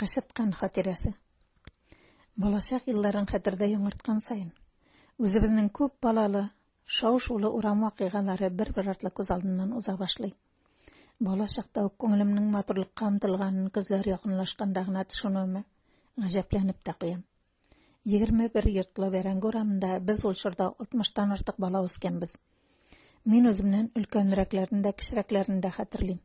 Кышыткан хатирәсе. Балачак елларын хәтердә яңарткан сайын, үзебезнең күп балалы, шау-шулы урам вакыйгалары бер-бер артлы күз алдыннан уза башлый. Балачакта ук күңелемнең матурлыкка омтылганын күзләр якынлашканда гына төшенүемә гаҗәпләнеп тә куям. 21 йортлы бәрәңге урамында без ул чорда 60-тан артык бала үскәнбез. Мин үземнән өлкәнрәкләрен дә, кечерәкләрен дә хәтерлим.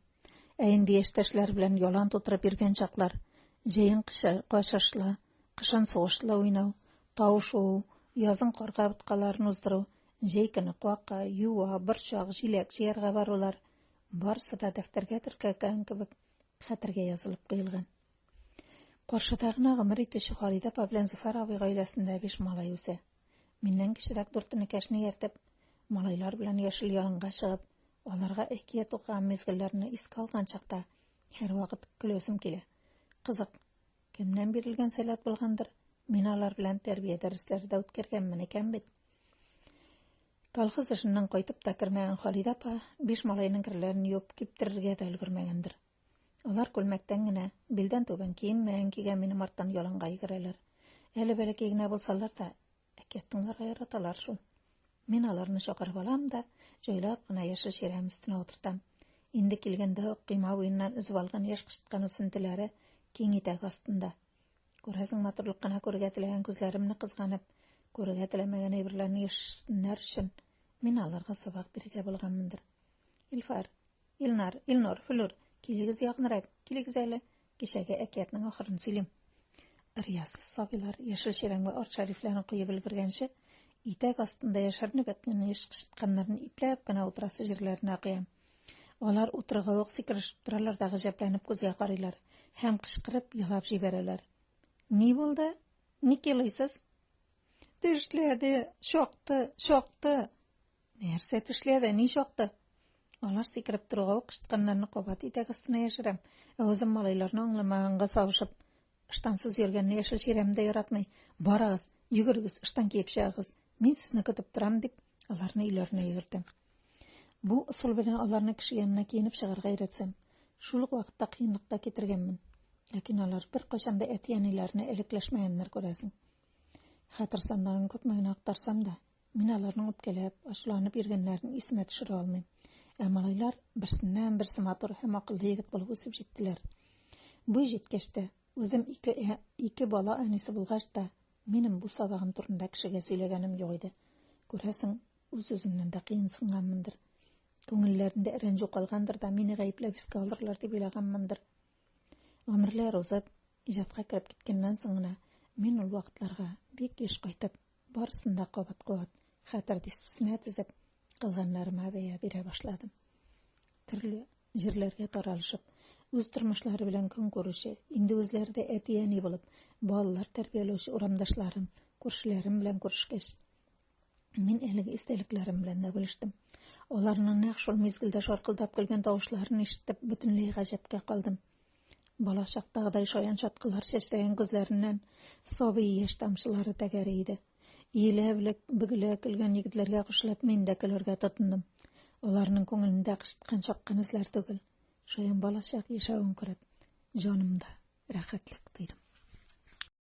Ә инде яшьтәшләр белән ялан тутырып йөргән чаклар, җәен кашышлы, кышын сугышлы уйнау, тавышу, язын карга боткаларын уздыру, җәй көне кака, юа, борчак, җиләк җыярга барулар, барысы да дәфтәргә теркәлгән кебек хәтергә язылып куелган. Каршыда гына гомер итүче Халида апа белән Зөфәр абый гаиләсендә 5 малай үсә. Миннән кечерәк 4 кәшне ияртеп, малайлар белән яшел яланга чыгып, аларга әкият укыган мизгелләрне искә алган чакта һәрвакыт көләсем килә. Кызык, кемнән бирелгән сәләт булгандыр? Мин алар белән тәрбия дәресләрендә үткәргәнмен икән бит. Колхоз эшеннән кайтып та кермәгән Халида апа 5 малайның керләрен юып киптерергә дә өлгермәгәндер. Алар күлмәктән генә, белдән түбән киеммәгән кигән минем арттан яланга йөгерәләр. Әле бәләкәй генә булсалар да, әкият тыңларга яраталар шул. Мин аларны чакырып алам да, җайлап кына яшел чирәм өстенә утыртам. Инде килгәндә ук койма буеннан өзеп алган яшь кышыткан үсентеләре киң итәк астында. Күрәсең, матурлык кына күрергә теләгән күзләремне кызганып, күрергә теләмәгән әйберләрне яшерсеннәр өчен мин аларга сабак бирергә булганмындыр. Илфар, Илнар, Илнур, Флүр, килегез якынрак, килегез әле, кичәге әкиятның ахырын сөйлим. Риясыз сабыйлар яшел чирәмгә арт шәрифләрен куеп өлгергәнче, итәк астында яшеренеп беткән яшь кышытканнарны ипләп кенә утырасы җирләренә куям. Алар утырга ук сикерешеп торалар да гаҗәпләнеп күзгә карыйлар һәм кычкырып елап җибәрәләр. Ни булды? Ник елыйсыз? Тешләде, шакты. Нәрсә тешләде, ни шакты? Алар сикереп торга ук кышытканнарны кабат итәк астына яшерәм. Үзем малайларны аңламаганга савышып, ыштансыз йөргәнне яшел чирәмдә яратмый. Барагыз, йөгерегез, ыштан киеп чыгыгыз. Мин сезне көтеп торам дип, аларны өйләренә йөгертәм. Бу ысул белән аларны кеше янына киенеп чыгарга өйрәтсәм, шул ук вакытта кыенлыкта китергәнмен. Ләкин алар беркайчан да әти-әниләрне элекләшмәгәннәр, күрәсең. Хәтер саннарын күпме генә актарсам да, мин аларның үпкәләп, ачуланып йөргәннәрен исемә төшерә алмыйм. Ә малайлар берсеннән берсе матур һәм акыллы егет булып үсеп җиттеләр. Бу җиткәч тә, үзем ике бала әнисе булгач та, минем бу сабагым турында кешегә сөйләгәнем юк иде. Күрәсең, үз-үземнән дә кыенсынганмындыр. Күңелләрендә рәнҗү калгандыр да, мине гаепләп искә алырлар дип уйлаганмындыр. Гомерләр узып, иҗатка кереп киткәннән соң гына, мин ул вакытларга бик еш кайтып, барысын да кабат-кабат хәтер дисесенә тезеп, кылганнарыма бәя бирә башладым. Төрле җирләргә таралышып, үз тормышлары белән көн күрүче, инде үзләре дә әти-әни булып, балалар тәрбияләүче урамдашларым, күршеләрем белән күрешкәч, мин әлеге истәлекләрем белән дә бүлештем. Аларның нәкъ шул мизгелдә шаркылдап көлгән тавышларын ишетеп, бөтенләй гаҗәпкә калдым. Балачактагыдай шаян чаткылар чәчрәгән күзләреннән сабый яшь тамчылары тәгәре иде. Иелә-бөгелә көлгән егетләргә кушылып, мин дә көләргә тотындым. Аларның күңелендә кышыткан чаккан эзләр түгел, шаян балачак яшәвен күреп, җанымда рәхәтлек.